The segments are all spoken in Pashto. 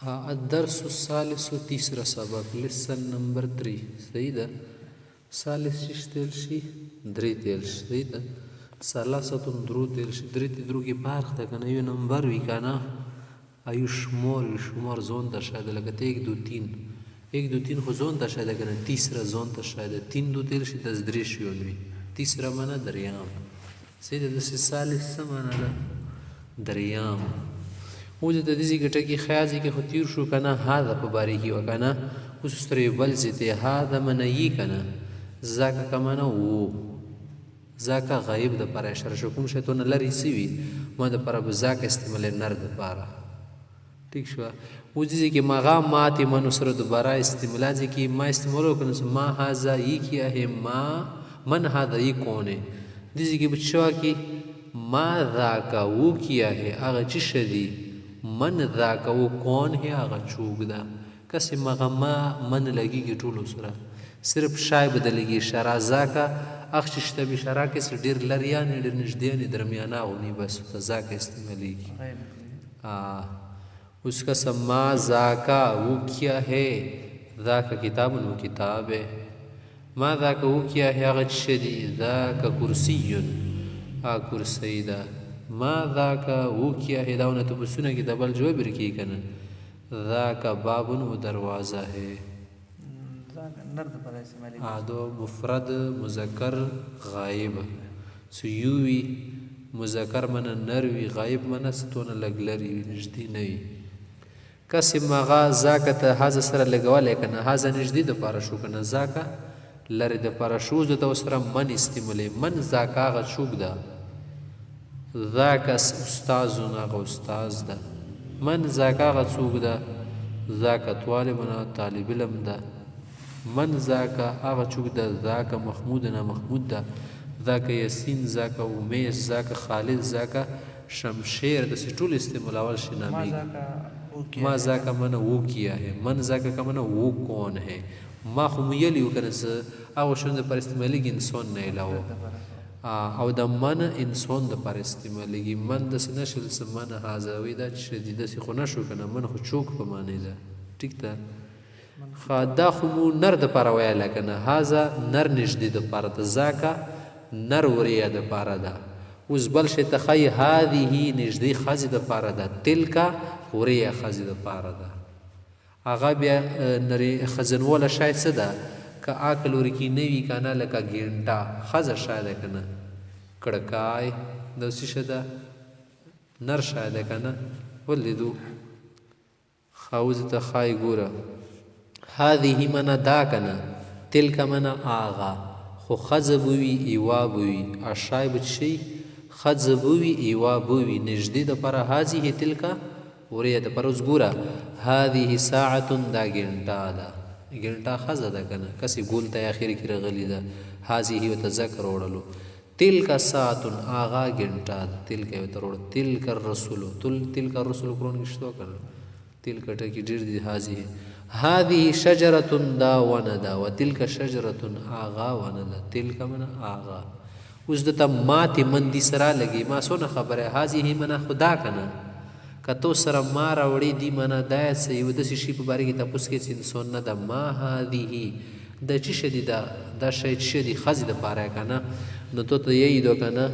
हाँ الدرس الثالث تیسرا سبق lesson number 3 صحیح ده ثالث شش تیل شي درې تیل شي صحیح ده ثلاثة درو تیل شي درې تی درو کې فرق ده کنه یو نمبر وي کنه ایو شمار زون ته شاید لکه ته 1 2 3 1 2 3 خو زون ته شاید کنه تیسرا زون ته شاید 3 2 تیل شي 10 درې شي وي تیسرا معنا دریام صحیح ده ثالث څه معنا ده دریام اوس د دې ګټه کې خیازي کې خو تیر شو کنه هاذا په باری کې وکنه اوس ستري بل زته هاذا منئی کنه زکه کمنه وو زکه غیب د پر اشاره شو کوم شی ته نه لري سی وی ما د پر زکه استعمال نر د پاره ٹھیک شو اوس دې کې مغام مات منو سره دوباره استعمال کې ما استعمال کنه ما هاذا ای کیا ہے ما من هاذا ای کون ہے دې کې بچوا کې ما ذاک وو کیا ہے هغه چې شدی من ذاک و کون ہے آغا چوک دا کسی مغما من لگی گی ټولو سره صرف شای بدلگی شرا ذاکا اخششتا بی شرا کسی دیر لریانی دیر نجدیانی درمیانا غنی بس ذاکا استعمالی کی اس کا سما ذاکا وہ کیا ہے ذاکا کتاب و کتاب ہے ما ذاکا وہ کیا ہے آغا چشدی ذاکا کرسیون کرسی دا ما ذاکا وہ کیا ہے داؤنا تو بسونا کی دبل جو برکی کنا ذاکا بابن و دروازہ ہے آدو مفرد مذکر غائب سیوی مذکر من نروی غائب من ستون لگلری نجدی نوی کسی مغا ذاکا تا حاضر سر لگوالی کنا حاضر نجدی دا پارشو کنا ذاکا لری دا پارشوز دا سر من استعمالی من ذاکا آغا چوک دا ذاک استازنا غ استاز ده من ذاک غ څوک ده ذاک طالبنا طالب علم ده من ذاک هغه څوک ده ذاک محمودنا محمود ده ذاک یاسین ذاک امیش ذاک خالد ذاک شمشیر د ټول استعمال اول شنامی ما ذاک من وہ کیا ہے من ذاک کا من وہ کون ہے ما هم یلی وکنه او شوند پر استعمالی انسان نه علاوه او د من انسان د پر استعمالیږي من د سنشل سمنه هازوي دا شدیده سي خو نشو کنه من خو چوک په معنی ده ټیک ده خدا خو نر د پر ویل کنه هازا نر نشدي د پر د زاکا نر وریا د پر ده اوس بل شي تخی هذه نشدي خزي د پر ده تلکا وریا خزي د پر ده هغه بیا نری خزن ولا شاید څه ده که آکل ورکی نوی کانا لکا گینٹا خزر شاید کنا کڑکای دو سیشه دا نر شاید کنا ولی دو خوز تا خای گورا هذه منا دا کنا تلک منا آغا خو خزبوی ایوا بوی اشای بچشی خزبوی ایوا بوی نجدی دا پرا هذه تلکا وریا دا پروز گورا هذه ساعت دا گینٹا دا گنٹا خزه ده کنه کسی ګول ته اخر کې رغلی ده هذه وتذکر وړلو تلک ساعت آغا گنٹا تلک وتروړ تلک الرسول تلک الرسول قرآن کې شتو کړه تلک ټکی ډیر دي هذه شجره دا وندا وتلک شجره آغا وندا تلک من آغا اوس د تمات من دي سره لګي ما سونه خبره هذه من خدا کنه کتو سره ما راوړې دی منه دا څه یو د شي په باره کې تاسو کې انسان نه د ما هذه د چې شدي دا شی چې شدي خزي د پاره کنه نو ته یې دو کنه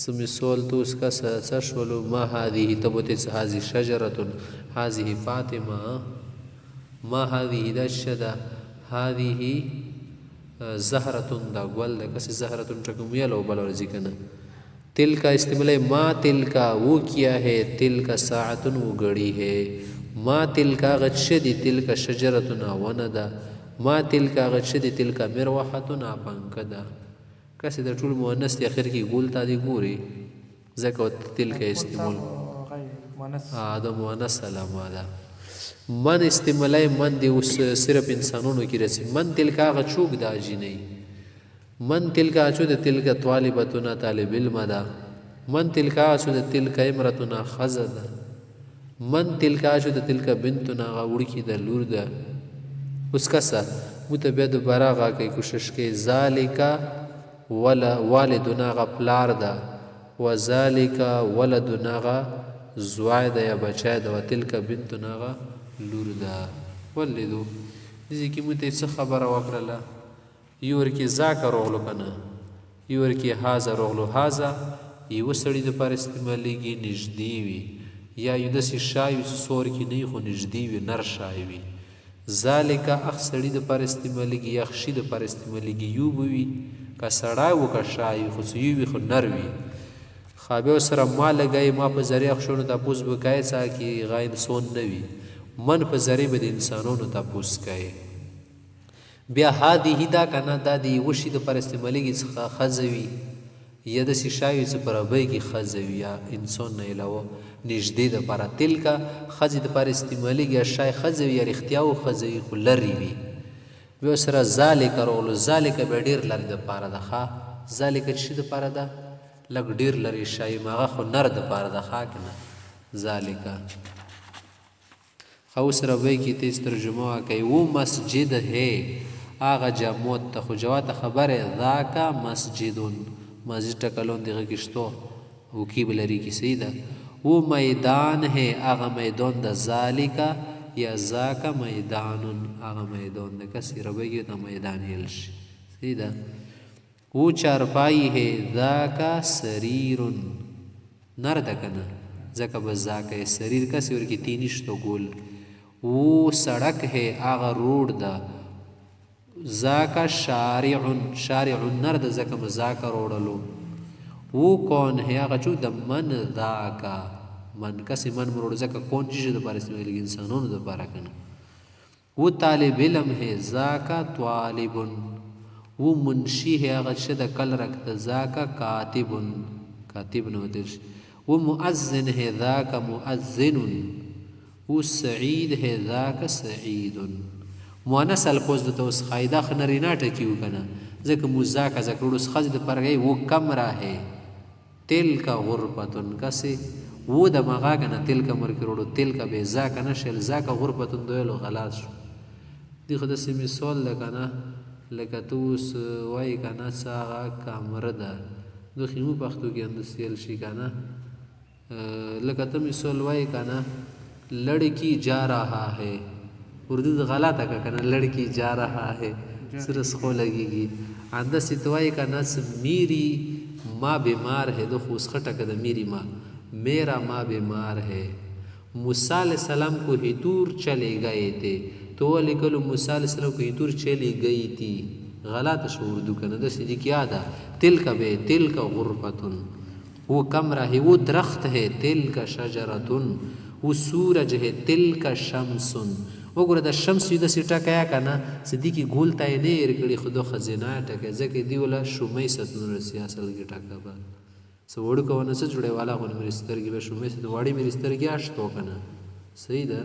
سم سوال تو اس کا سشولو ما هذه تبوت هذه شجره هذه فاطمه ما هذه د شدا هذه زهره دا ګل د کس زهره ټکم یلو بل ورځي کنه تل کا استعمال ما تل کا وہ کیا ہے تل کا ساعتن وہ گڑی ہے ما تل کا غشدی تل کا شجرتنا وندا ما تل کا غشدی تل کا مروحتنا پنکدا کسی د ټول مؤنث دی اخر کې ګول تا دی ګوري زکه تل کا استعمال ادم مؤنث علامه ده من استعمال من دی اوس صرف انسانونو کې رسي من تل کا غچوک دا جنې من تلک اچو د تلک طالبتنا طالب علم دا من تلک اچو د تلک امرتنا خزد من تلک اچو د تلک بنتنا غوړکی د لور ده اس کا سا متبع دوباره غا کوي کوشش کوي ذالک ولا والدنا غ پلار ده وذالک ولدنا غ زوی ده یا بچی ده و تلک بنت هغه لور ده ولیدو دې کې موږ ته څه خبره وکړله یو ورکې ذاکه راغلو که نه یو ورکې هازه راغلو هازه یوه سړي دپاره استعمالیږي نږدې وي یا یو داسې شای وي چې څو ورکې نه وي خو نږدې وي نر شای وي ذالکه اخ سړي دپاره استعمالیږي یا ښشي دپاره استعمالیږي یو به وي که سړی و که شای وي خو چې یو وي خو نر وي بیا ورسره ما لګوي ما په ذریعه ښشونو تپوس به کوې څه کې غاین سون نه وي من په ذریعه به د انسانانو تپوس کوې بیا هادي دا که نه دا د یوه شي دپاره استعمالیږي څخه ښځه وي یا داسې شی وي چې په ربۍ کې ښځه وي یا انسان نه علاوه نږدې دپاره تلکه ښځې دپاره استعمالیږي یا شی ښځه وي یا رښتیا و ښځه وي خو لرې وي بیا ورسره ذالکه راغلو ذالکه بیا ډېر لرې دپاره ده ښه ذالکه چې شي دپاره ده لږ ډېر لرې شی هغه خو نر دپاره ده ښه که نه ذالکه ښه اوس ربۍ کې تیز ترجمه وکړئ و مسجد ہے هغه جاموت ته خو جوات خبره ذاکه مسجدون مسجد ټکلون دغه کې شتو او کی به لري کې صحیح ده و میدان ہے هغه میدان د ذالکه یا ذاکه میدانون هغه میدان ده کسی ربۍ کې ته میدان ویل شي صحیح ده و چارپایی ہے ذاکه سریرون نر ده که نه ځکه به ذاکه سریر کسی ورکې تینی شتو ګول و سړک ہے هغه روډ ده ذاکه شارعن شارعن نر ده ځکه به ذاکه روډلو و کون ہے هغه چو د من ذاکه من کسې من مروړو ځکه کون چې دپاره استعمالیږي انسانانو دپاره که نه و طالب علم ہے ذاکه طالبن و منشی ہے هغه چې د کل رکته ذاکه کاتبن کاتب نه ودل شي و مؤذن ہے ذاکه مؤذنن و سعید ہے ذاکه سعیدن مؤنث الفاظ دته اوس قاعده خ نرینا ټکی وکنه ځکه مذاکره ذکر اوس خځ د پرګي و کمره ہے تلک غرفتن کسي و د مغا کنه تلک مرکروړو تلک به ذاک نشل ذاک غرفتن دویلو غلط شو دی خو د سیمې سوال لکنه لکه توس وای کنه څنګه کمره ده دو خیمو پښتو کې اندسیل شي کنه لکه ته مثال وای کنه لڑکی جا رہا ہے اردو غلط ہے کنه لڑکی جا رہا ہے سرس خو لگेगी اندر ستوای کنه میری ماں بیمار ہے دو خوش خټه کده میری ماں میرا ماں بیمار ہے موسی علیہ السلام کو ہی دور چلے گئے تھے تو لیکلو موسی علیہ السلام کو ہی دور چلی گئی تھی غلط شو اردو کنه د سې کیا ده تلک به تلک غرفتن وہ کمرہ ہے وہ درخت ہے تلک شجرتن وہ سورج ہے تلک شمسن وګوره د شمس د سټا کیا کنه صدیقی ګول تای نه ور کړي خود خزینه ټکه ځکه دی ولا شومې ستنور سیاست کې ټکه به سوړ کو نه څه جوړه والا غو مرسترګي به شومې ست واړی مرسترګي اشتو کنه صحیح ده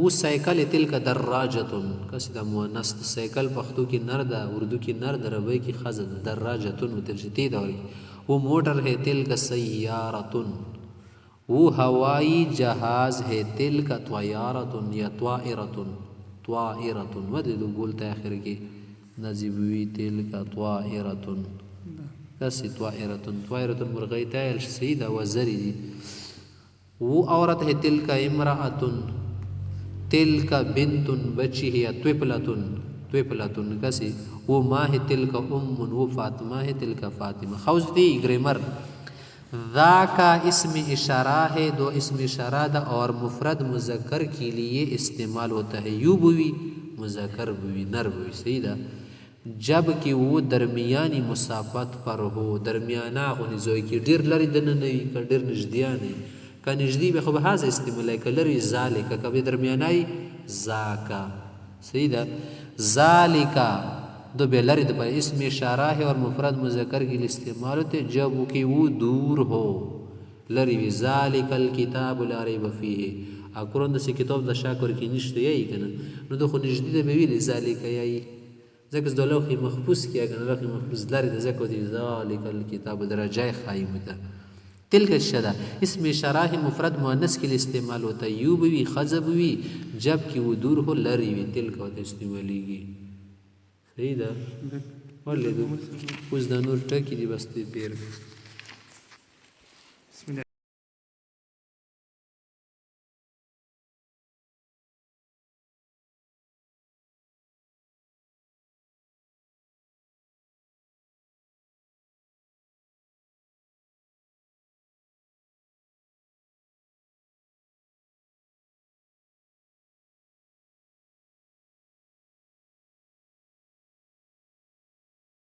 و سایکل تلک دراجتن کس د مؤنث سایکل پښتو کې نر ده اردو کې نر ده ربی کې خزه ده دراجتن متلجتی ده و موټر ہے تلک سیارتن وہ ہوائی جہاز ہے تلک طیارتن یا طائرتن طائرتن ودلو بولتا آخر کی نزیبوی تلک طائرتن کسی طائرتن طائرتن مرغی تایل سیدہ وزری دی وہ عورت ہے تلک امرأتن تلک بنتن بچی ہے طفلتن طفلتن کسی وہ ماں ہے تلک امن وہ فاطمہ ہے تلک فاطمہ خوز دی گریمر ذاکا اسم اشارہ ہے دو اسم اشارہ دا اور مفرد مذکر کے لیے استعمال ہوتا ہے یو بوی مذکر بوی نر بوی صحیح دا جب کہ وہ درمیانی مسافت پر ہو درمیانا غنی زوی کی ډیر لري دنه نه ک ډیر نږدې ک نږدې به خو به هاذ استعمال ک لري ذالک ک به درمیانای ذاکا صحیح دا ذالکا دو بیلری دو پر اسم اشارہ ہے اور مفرد مذکر کے لیے استعمال ہوتے جب کہ وہ دور ہو لری وی ذالک الکتاب لا ریب فیه اقرن د کتاب د شاکر کې نشته یی کنه نو د خو نږدې د ویل ذالک یی ځکه د لوح محفوظ کیه کنه لوح محفوظ لري د ذکر دی ذالک الکتاب درجه خایم ده تلک الشدہ اسم اشارہ ہے مفرد مؤنث کے لیے استعمال ہوتا ہے یو بھی خزب بھی جب کہ وہ دور ہو لری وی تلک ہوتا استعمالیږي صحیح ده ولې اوس د نور ټکی دی بس دې پیر